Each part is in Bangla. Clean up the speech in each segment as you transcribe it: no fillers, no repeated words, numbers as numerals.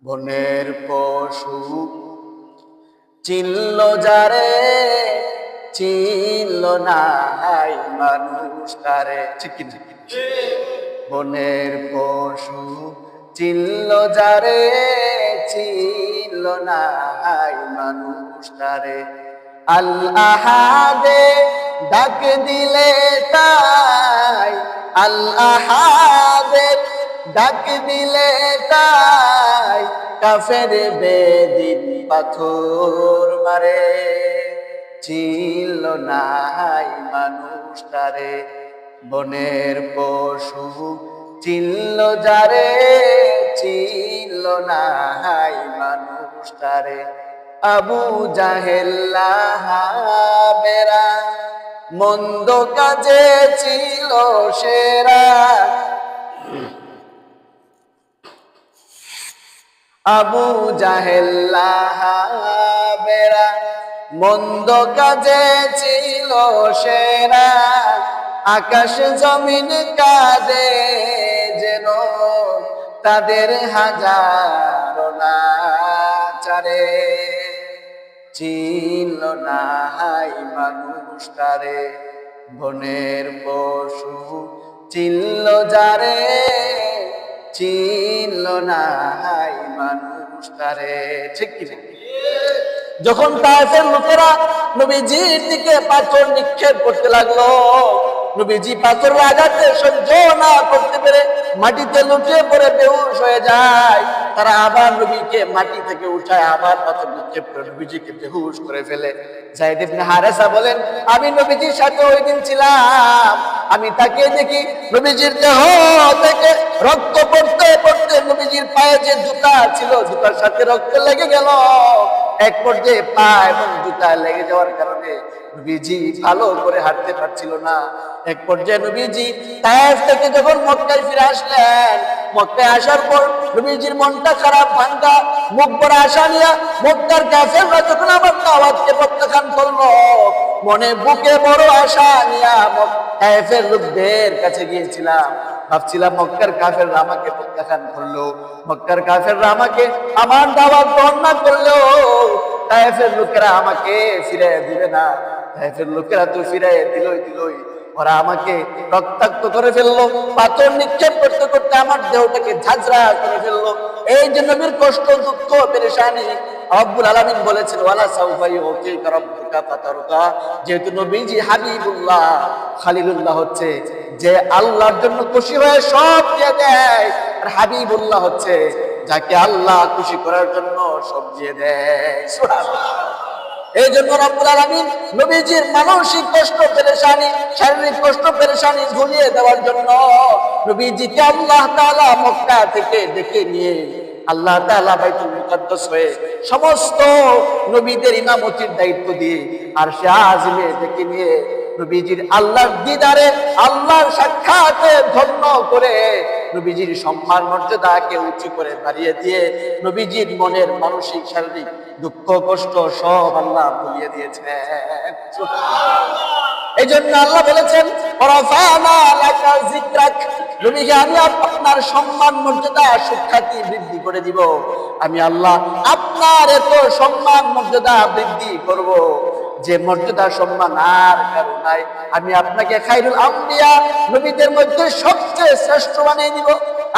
বনের পশু চিনল যারে, চিনল না হাই মানুষ তারে। ঠিক কিনা? বনের পশু চিনল যারে, চিনল না হাই মানুষ তারে। আল আহাদে ডাক দিলে তাই, আল আহাদে ডাক দিলে তাই, কাফের বেদিন পাথর মারে। চিনল না হাই মানুষ তারে, বনের পশু চিনল যারে, চিনল না হাই মানুষ তারে। আবু জাহেল লাহাবেরা মন্দ কাজে ছিল সেরা, আবু জাহেল লাহাবেরা মন্দ কাজে ছিল সেরা। আকাশ জমিন কাঁদে যেন তাদের হাজারো নাচারে। চিনল না হাই মানুষ তারে, বনের পশু চিনল যারে, চিনল না হাই মানুষ তারে। ঠিক কি? যখন তায়েফের লোকেরা নবীজির দিকে পাথর নিক্ষেপ করতে লাগলো, নবীজি পাথরের আঘাতে সহ্য না করতে পেরে মাটিতে লুটিয়ে পড়ে বেহুশ হয়ে যায়। তারা আবার নবীকে মাটি থেকে উঠায় আবার পাথর নিক্ষেপ করে নবীজিকে বেহুশ করে ফেলে। যায়েদ ইবনে হারেসা বলেন, আমি নবীজির সাথে ওই দিন ছিলাম, আমি তাকে দেখি নবীজির দেহ থেকে রক্ত পড়তে পড়তে নবীজির পায়ে যে জুতা ছিল জুতার সাথে রক্ত লেগে গেল। এক পর্যায়ে পা এবং জুতা লেগে যাওয়ার কারণে নবীজি ভালো করে হাঁটতে পারছিল না। এক পর্যায়ে নবীজি তায়েফ থেকে যখন মক্কায় ফিরে আসলেন, মক্কায় আসার পর নবীজির মনটা খারাপ, ভাঙ্গা, মুখ ভরা আশা নিয়ে মক্কার কাফেররা যখন আমার দাওয়াতকে প্রত্যাখ্যান করলো, মনে বুকে বড় আশা নিয়ে তায়েফের লোকদের কাছে গিয়েছিলাম। ভাবছিলাম মক্কার কাফেররা আমাকে প্রত্যাখ্যান করলো, মক্কার কাফেররা আমাকে আমার দাওয়াত গ্রহণ না করলেও তায়েফের লোকেরা আমাকে ফিরিয়ে দিবে না। তায়েফের লোকেরা তো ফিরিয়ে দিলই, ওরা আমাকে রক্তাক্ত করে ফেললো, পাথর নিক্ষেপ করতে করতে আমার দেহটাকে ঝাঁঝরা করে ফেললো। এই যে নবীর কষ্ট, দুঃখ, পেরেশানি রব্বুল আলামিন বলেছেন, ওয়ালা সাউফা ইউতিকা রাব্বুকা ফাতারদা। যেহেতু নবীজি হাবিবুল্লাহ, খলিলুল্লাহ হচ্ছে যে আল্লাহর জন্য খুশি হয়ে সব দিয়ে দেয়, আর হাবিবুল্লাহ হচ্ছে যাকে আল্লাহ খুশি করার জন্য সব দিয়ে দেয়। সুবহানাল্লাহ। এই জন্য রব্বুল আলামিন নবীজির মানসিক কষ্ট, পেরেশানি, শারীরিক কষ্ট, পেরেশানি ভুলিয়ে দেওয়ার জন্য নবীজিকে আল্লাহ তাআলা মক্কা থেকে ডেকে নিয়ে আল্লাহ তাআলা বাইতুল মুকাদ্দাস হয়ে সমস্ত নবীদের ইমামতির দায়িত্ব দিয়ে আরশে আজিমে ডেকে নিয়ে নবীজির আল্লাহর দিদারে, আল্লাহর সাক্ষাতে ধন্য করে নবীজির সম্মান মর্যাদাকে উঁচু করে বাড়িয়ে দিয়ে নবীজির মনের মানসিক, শারীরিক দুঃখ কষ্ট সব আল্লাহ ভুলিয়ে দিয়েছেন। এই জন্য আল্লাহ বলেছেন, ওয়ারাফানা লাকা যিকরাক, নবীকে আমি আপনার সম্মান মর্যাদা সুখ্যাতি বৃদ্ধি করে দিব। আমি আল্লাহ আপনার এত সম্মান মর্যাদা বৃদ্ধি করব যে মর্যাদা সম্মান আর কারো নাই। আমি আপনাকে খায়রুল আম্বিয়া, নবীদের মধ্যে সবচেয়ে শ্রেষ্ঠ বানিয়ে দিব।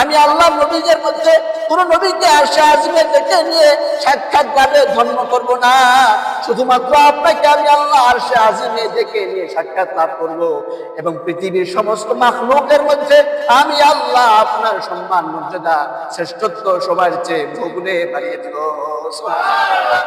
আমি আল্লাহ নবীদের মধ্যে কোন নবীকে আরশে আজিমে ডেকে নিয়ে সাক্ষাৎ লাভে ধন্য করব না, শুধুমাত্র আপনাকে আমি আল্লাহ আরশে আজিমে ডেকে নিয়ে সাক্ষাৎ লাভ করব এবং পৃথিবীর সমস্ত মাখলুকের মধ্যে আমি আল্লাহ আপনার সম্মান মর্যাদা শ্রেষ্ঠত্ব সবার চেয়ে বহুগুণে বাড়িয়ে দেব। সুবহানাল্লাহ।